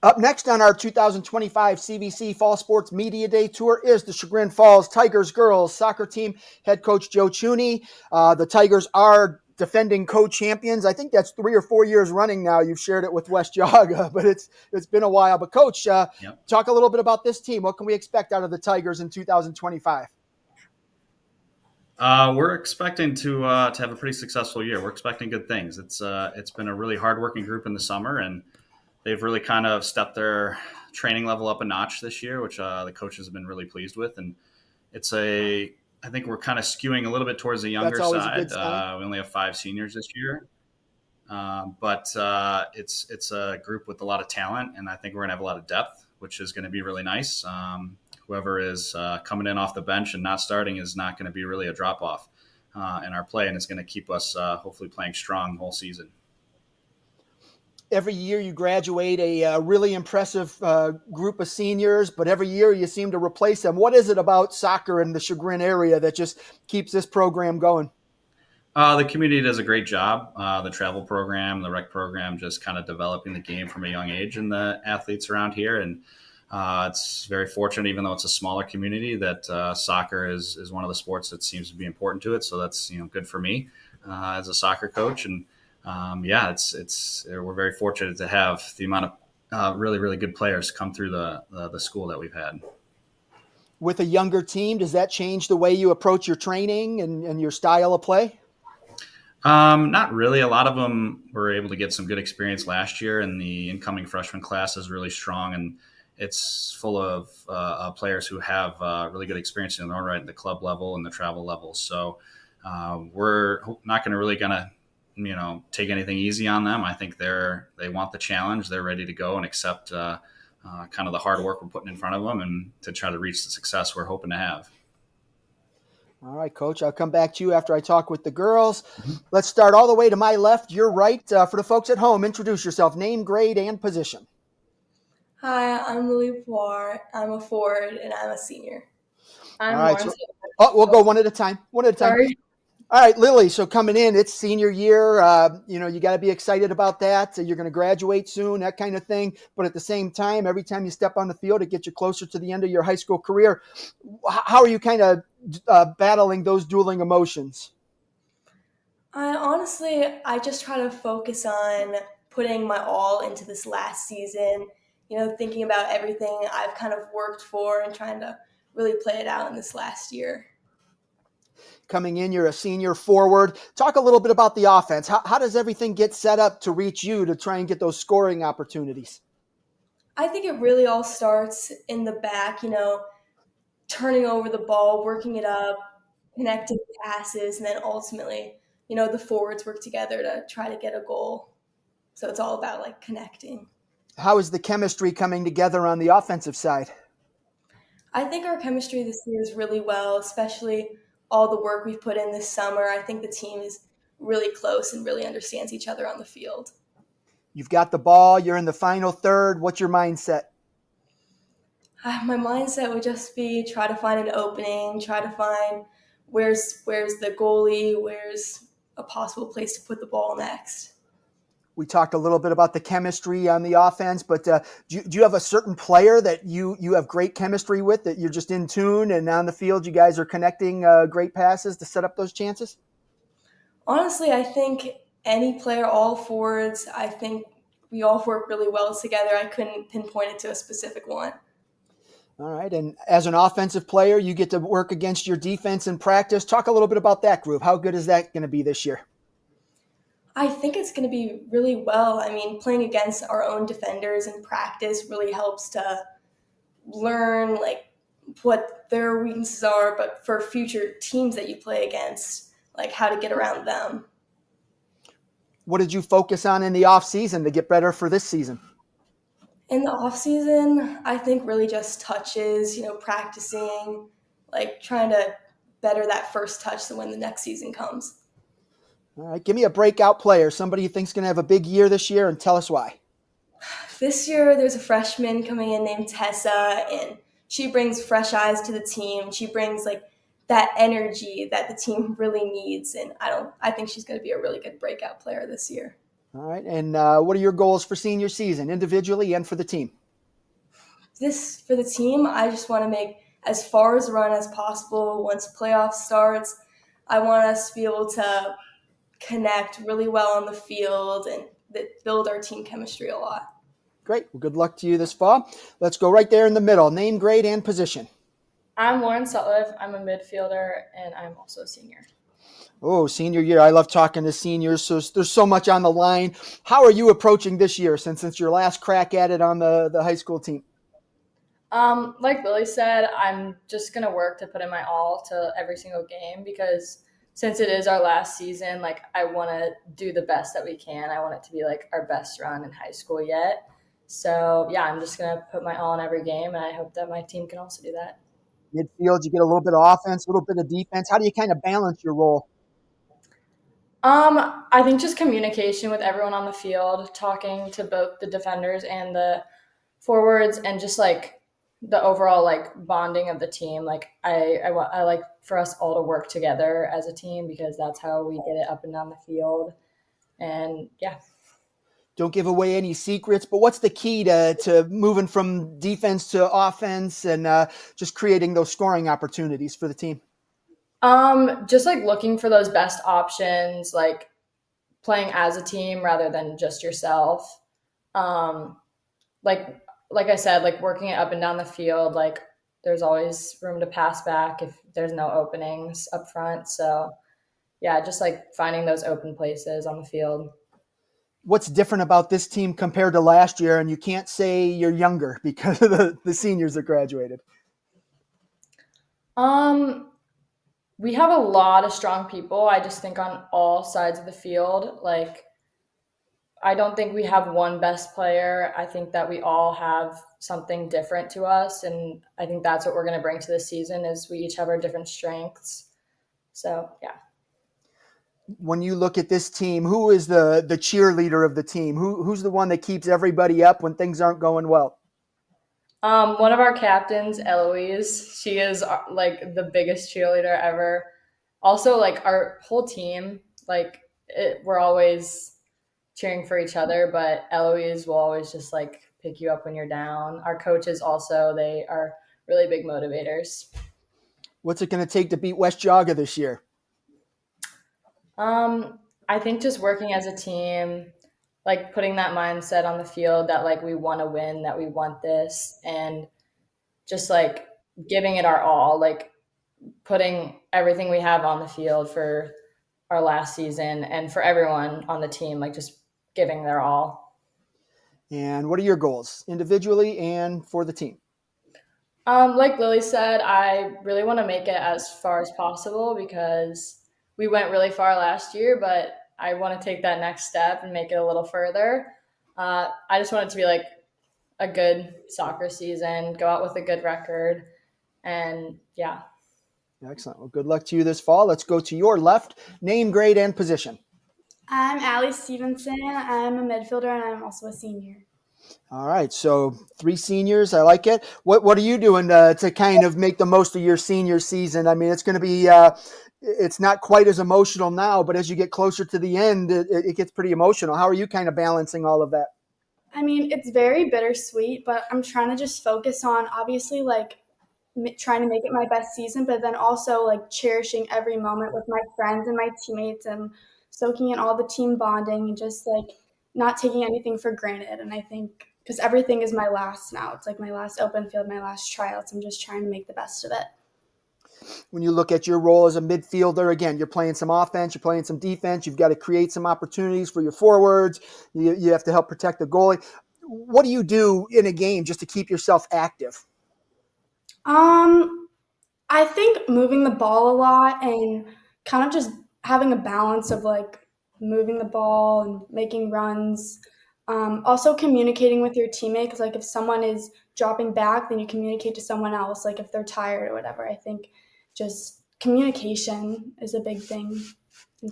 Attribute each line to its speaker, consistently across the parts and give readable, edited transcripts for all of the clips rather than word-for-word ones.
Speaker 1: Up next on our 2025 CVC Fall Sports Media Day Tour is the Chagrin Falls Tigers girls soccer team. Head coach Joe Chuney. The Tigers are defending co-champions. I think that's 3 or 4 years running now. You've shared it with West Yaga, but it's been a while. But Coach,
Speaker 2: Yep.
Speaker 1: talk a little bit about this team. What can we expect out of the Tigers in 2025?
Speaker 2: We're expecting to have a pretty successful year. We're expecting good things. It's been a really hardworking group in the summer, and they've really kind of stepped their training level up a notch this year, which the coaches have been really pleased with. And I think we're kind of skewing a little bit towards the younger
Speaker 1: That's always a
Speaker 2: side.
Speaker 1: good sign.
Speaker 2: We only have 5 seniors this year, but it's a group with a lot of talent, and I think we're going to have a lot of depth, which is going to be really nice. Whoever is coming in off the bench and not starting is not going to be really a drop off in our play, and it's going to keep us hopefully playing strong the whole season.
Speaker 1: Every year you graduate a really impressive group of seniors, but every year you seem to replace them. What is it about soccer in the Chagrin area that just keeps this program going?
Speaker 2: The community does a great job. The travel program, the rec program, just kind of developing the game from a young age, and the athletes around here. And it's very fortunate, even though it's a smaller community, that soccer is one of the sports that seems to be important to it. So that's good for me as a soccer coach. And we're very fortunate to have the amount of really, really good players come through the school that we've had.
Speaker 1: With a younger team, does that change the way you approach your training and your style of play?
Speaker 2: Not really. A lot of them were able to get some good experience last year, and the incoming freshman class is really strong, and it's full of players who have really good experience in their own right at the club level and the travel level. So we're not going to take anything easy on them. I think they want the challenge. They're ready to go and accept kind of the hard work we're putting in front of them, and to try to reach the success we're hoping to have.
Speaker 1: All right, Coach, I'll come back to you after I talk with the girls. Let's start all the way to my left, your right. For the folks at home, introduce yourself, name, grade, and position.
Speaker 3: Hi, I'm Lily Poir. I'm a forward, and I'm a senior.
Speaker 1: I'm Lawrence. We'll go one at a time.
Speaker 3: Sorry.
Speaker 1: All right, Lily, so coming in, it's senior year. You got to be excited about that. You're going to graduate soon, that kind of thing. But at the same time, every time you step on the field, it gets you closer to the end of your high school career. How are you kind of battling those dueling emotions?
Speaker 3: I just try to focus on putting my all into this last season, thinking about everything I've kind of worked for and trying to really play it out in this last year.
Speaker 1: Coming in, you're a senior forward. Talk a little bit about the offense. How does everything get set up to reach you to try and get those scoring opportunities?
Speaker 3: I think it really all starts in the back, turning over the ball, working it up, connecting passes, and then ultimately, the forwards work together to try to get a goal. So it's all about connecting.
Speaker 1: How is the chemistry coming together on the offensive side?
Speaker 3: I think our chemistry this year is really well, especially all the work we've put in this summer. I think the team is really close and really understands each other on the field.
Speaker 1: You've got the ball. You're in the final third. What's your mindset?
Speaker 3: My mindset would just be try to find an opening, try to find where's the goalie, where's a possible place to put the ball next.
Speaker 1: We talked a little bit about the chemistry on the offense, but do you have a certain player that you have great chemistry with, that you're just in tune, and on the field you guys are connecting great passes to set up those chances?
Speaker 3: Honestly, I think any player, all forwards, I think we all work really well together. I couldn't pinpoint it to a specific one.
Speaker 1: All right, and as an offensive player, you get to work against your defense in practice. Talk a little bit about that group. How good is that going to be this year?
Speaker 3: I think it's going to be really well. I mean, playing against our own defenders in practice really helps to learn what their weaknesses are, but for future teams that you play against, how to get around them.
Speaker 1: What did you focus on in the off season to get better for this season?
Speaker 3: In the off season, I think really just touches, practicing, trying to better that first touch so when the next season comes.
Speaker 1: All right, give me a breakout player, somebody you think's going to have a big year this year, and tell us why.
Speaker 3: This year, there's a freshman coming in named Tessa, and she brings fresh eyes to the team. She brings that energy that the team really needs, and I think she's going to be a really good breakout player this year.
Speaker 1: All right. And what are your goals for senior season, individually and for the team?
Speaker 3: For the team, I just want to make as far as run as possible once playoffs starts. I want us to be able to connect really well on the field and build our team chemistry a lot.
Speaker 1: Great. Well, good luck to you this fall. Let's go right there in the middle. Name, grade, and position.
Speaker 4: I'm Lauren Sutliff. I'm a midfielder, and I'm also a senior.
Speaker 1: Oh, senior year. I love talking to seniors. So there's so much on the line. How are you approaching this year since it's your last crack at it on the high school team?
Speaker 4: Like Lily said, I'm just going to work to put in my all to every single game because since it is our last season, like I want to do the best that we can. I want it to be like our best run in high school yet. So yeah, I'm just going to put my all in every game, and I hope that my team can also do that.
Speaker 1: Midfield, you get a little bit of offense, a little bit of defense. How do you kind of balance your role?
Speaker 4: I think just communication with everyone on the field, talking to both the defenders and the forwards, and just like the overall like bonding of the team. Like I like for us all to work together as a team because that's how we get it up and down the field. And yeah.
Speaker 1: Don't give away any secrets, but what's the key to moving from defense to offense and just creating those scoring opportunities for the team?
Speaker 4: Just like looking for those best options, like playing as a team rather than just yourself. Um, like like I said, like working it up and down the field, like there's always room to pass back if there's no openings up front. So yeah, just like finding those open places on the field.
Speaker 1: What's different about this team compared to last year? And you can't say you're younger because of the seniors that graduated.
Speaker 4: Um, we have a lot of strong people. I just think on all sides of the field, like I don't think we have one best player. I think that we all have something different to us, and I think that's what we're going to bring to this season is we each have our different strengths. So, yeah.
Speaker 1: When you look at this team, who is the cheerleader of the team? Who's the one that keeps everybody up when things aren't going well?
Speaker 4: One of our captains, Eloise, she is like the biggest cheerleader ever. Also, like our whole team, like we're always cheering for each other, but Eloise will always just like pick you up when you're down. Our coaches also, they are really big motivators.
Speaker 1: What's it going to take to beat West Jaga this year?
Speaker 4: I think just working as a team, like putting that mindset on the field that like we want to win, that we want this, and just like giving it our all, like putting everything we have on the field for our last season and for everyone on the team, like just giving their all.
Speaker 1: And what are your goals individually and for the team?
Speaker 4: Like Lily said, I really want to make it as far as possible because we went really far last year, but I want to take that next step and make it a little further. I just want it to be like a good soccer season, go out with a good record, and yeah.
Speaker 1: Excellent. Well, good luck to you this fall. Let's go to your left. Name, grade, and position.
Speaker 5: I'm Allie Stevenson. I'm a midfielder and I'm also a senior.
Speaker 1: All right. So 3 seniors. I like it. What are you doing to kind of make the most of your senior season? I mean, it's going to be it's not quite as emotional now, but as you get closer to the end, it gets pretty emotional. How are you kind of balancing all of that?
Speaker 5: I mean, it's very bittersweet, but I'm trying to just focus on obviously like trying to make it my best season, but then also like cherishing every moment with my friends and my teammates and soaking in all the team bonding and just like not taking anything for granted. And I think because everything is my last now, it's like my last open field, my last tryouts. I'm just trying to make the best of it.
Speaker 1: When you look at your role as a midfielder, again, you're playing some offense, you're playing some defense, you've got to create some opportunities for your forwards, you have to help protect the goalie. What do you do in a game just to keep yourself active?
Speaker 5: I think moving the ball a lot and kind of just having a balance of like moving the ball and making runs. Also communicating with your teammate because like if someone is dropping back, then you communicate to someone else, like if they're tired or whatever. I think just communication is a big thing.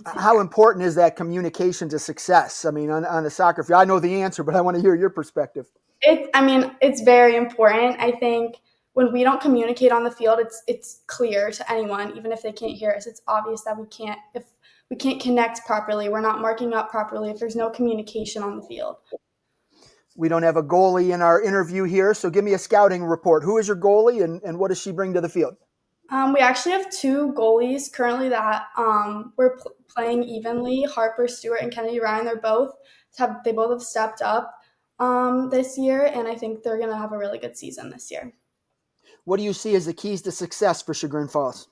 Speaker 1: How important is that communication to success? I mean, on the soccer field, I know the answer, but I want to hear your perspective.
Speaker 5: It's very important. I think when we don't communicate on the field, it's clear to anyone, even if they can't hear us. It's obvious that we can't. If we can't connect properly. We're not marking up properly if there's no communication on the field.
Speaker 1: We don't have a goalie in our interview here, so give me a scouting report. Who is your goalie, and what does she bring to the field?
Speaker 5: We actually have two goalies currently that we're playing evenly. Harper Stewart and Kennedy Ryan. They both have stepped up this year, and I think they're going to have a really good season this year.
Speaker 1: What do you see as the keys to success for Chagrin Falls?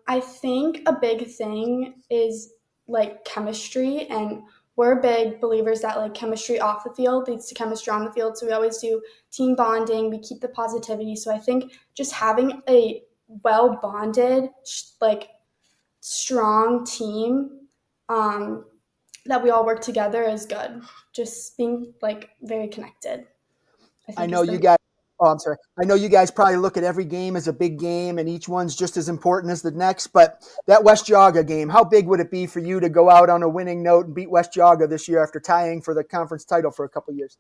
Speaker 5: I think a big thing is like chemistry, and we're big believers that like chemistry off the field leads to chemistry on the field. So we always do team bonding. We keep the positivity. So I think just having a well bonded, like strong team that we all work together is good. Just being like very connected.
Speaker 1: I know you guys. Oh, I'm sorry. I know you guys probably look at every game as a big game, and each one's just as important as the next. But that West Geauga game, how big would it be for you to go out on a winning note and beat West Geauga this year after tying for the conference title for a couple years?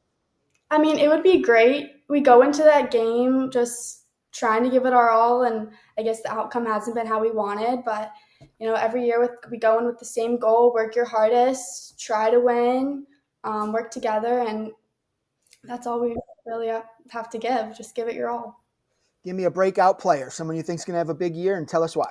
Speaker 5: I mean, it would be great. We go into that game just trying to give it our all, and I guess the outcome hasn't been how we wanted. But every year we go in with the same goal: work your hardest, try to win, work together, and that's all we really have to give. Just give it your all.
Speaker 1: Give me a breakout player, someone you think's going to have a big year, and tell us why.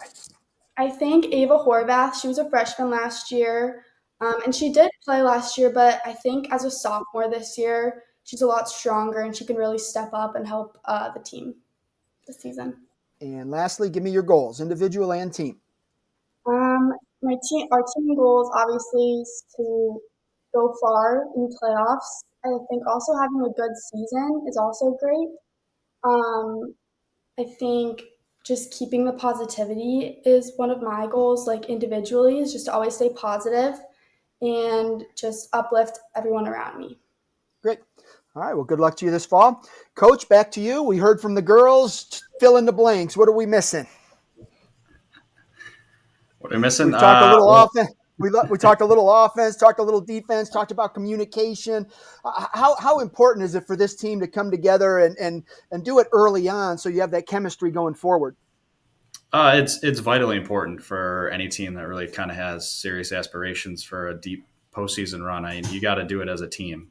Speaker 5: I think Ava Horvath. She was a freshman last year, and she did play last year. But I think as a sophomore this year, she's a lot stronger, and she can really step up and help the team this season.
Speaker 1: And lastly, give me your goals, individual and team.
Speaker 5: Our team goals obviously is to go far in playoffs. I think also having a good season is also great. I think just keeping the positivity is one of my goals, like individually, is just to always stay positive and just uplift everyone around me.
Speaker 1: Great. All right. Well, good luck to you this fall. Coach, back to you. We heard from the girls. Fill in the blanks. What are we missing?
Speaker 2: What are we missing?
Speaker 1: We talked a little offense. We talked a little offense, talked a little defense, talked about communication. How important is it for this team to come together and do it early on so you have that chemistry going forward?
Speaker 2: It's vitally important for any team that really kind of has serious aspirations for a deep postseason run. I mean, you got to do it as a team.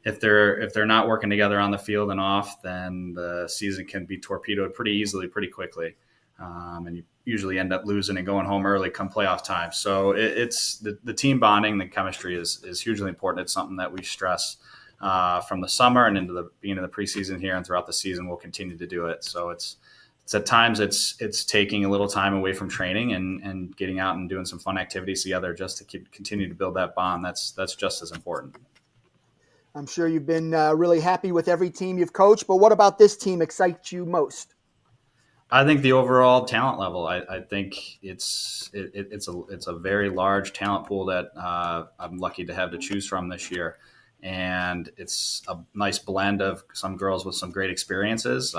Speaker 2: If they're not working together on the field and off, then the season can be torpedoed pretty easily, pretty quickly. And you usually end up losing and going home early come playoff time. So it's the team bonding, the chemistry is hugely important. It's something that we stress from the summer and into the beginning of the preseason here, and throughout the season we'll continue to do it. So it's at times it's taking a little time away from training and getting out and doing some fun activities together just to continue to build that bond. That's just as important.
Speaker 1: I'm sure you've been really happy with every team you've coached, but what about this team excites you most?
Speaker 2: I think the overall talent level. I think it's a very large talent pool that I'm lucky to have to choose from this year, and it's a nice blend of some girls with some great experiences. The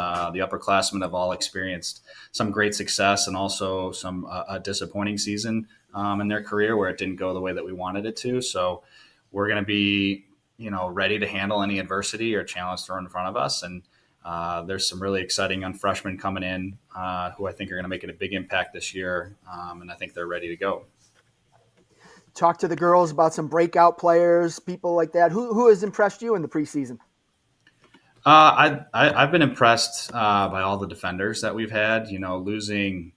Speaker 2: upperclassmen have all experienced some great success and also some a disappointing season in their career where it didn't go the way that we wanted it to. So we're going to be ready to handle any adversity or challenge thrown in front of us. And there's some really exciting young freshmen coming in who I think are going to make a big impact this year, and I think they're ready to go.
Speaker 1: Talk to the girls about some breakout players, people like that. Who has impressed you in the preseason?
Speaker 2: I've been impressed by all the defenders that we've had. Losing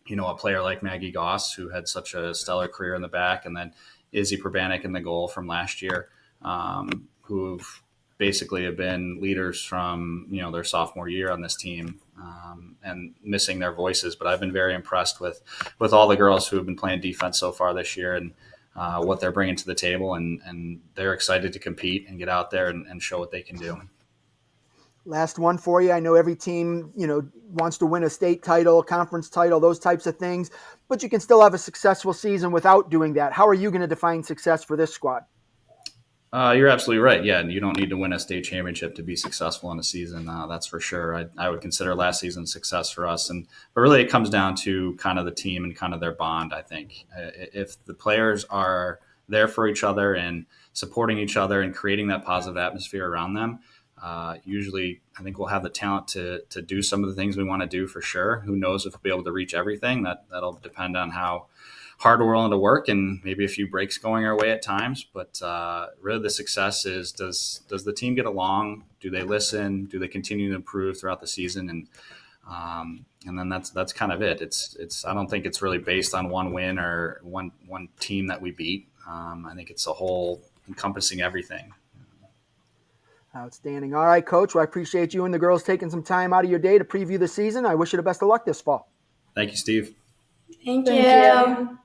Speaker 2: a player like Maggie Goss, who had such a stellar career in the back, and then Izzy Probanik in the goal from last year, who've basically have been leaders from their sophomore year on this team, and missing their voices. But I've been very impressed with all the girls who have been playing defense so far this year and what they're bringing to the table, and they're excited to compete and get out there and show what they can do.
Speaker 1: Last one for you. I know every team, wants to win a state title, conference title, those types of things, but you can still have a successful season without doing that. How are you going to define success for this squad?
Speaker 2: You're absolutely right. Yeah, you don't need to win a state championship to be successful in a season. That's for sure. I would consider last season success for us, but really it comes down to kind of the team and kind of their bond. I think if the players are there for each other and supporting each other and creating that positive atmosphere around them, Usually, I think we'll have the talent to do some of the things we want to do for sure. Who knows if we'll be able to reach everything? That'll depend on how hard we're willing to work and maybe a few breaks going our way at times. But really, the success is does the team get along? Do they listen? Do they continue to improve throughout the season? And then that's kind of it. It's I don't think it's really based on one win or one team that we beat. I think it's a whole encompassing everything.
Speaker 1: Outstanding. All right, Coach. Well, I appreciate you and the girls taking some time out of your day to preview the season. I wish you the best of luck this fall.
Speaker 2: Thank you, Steve.
Speaker 3: Thank
Speaker 4: Thank
Speaker 3: you.
Speaker 4: you.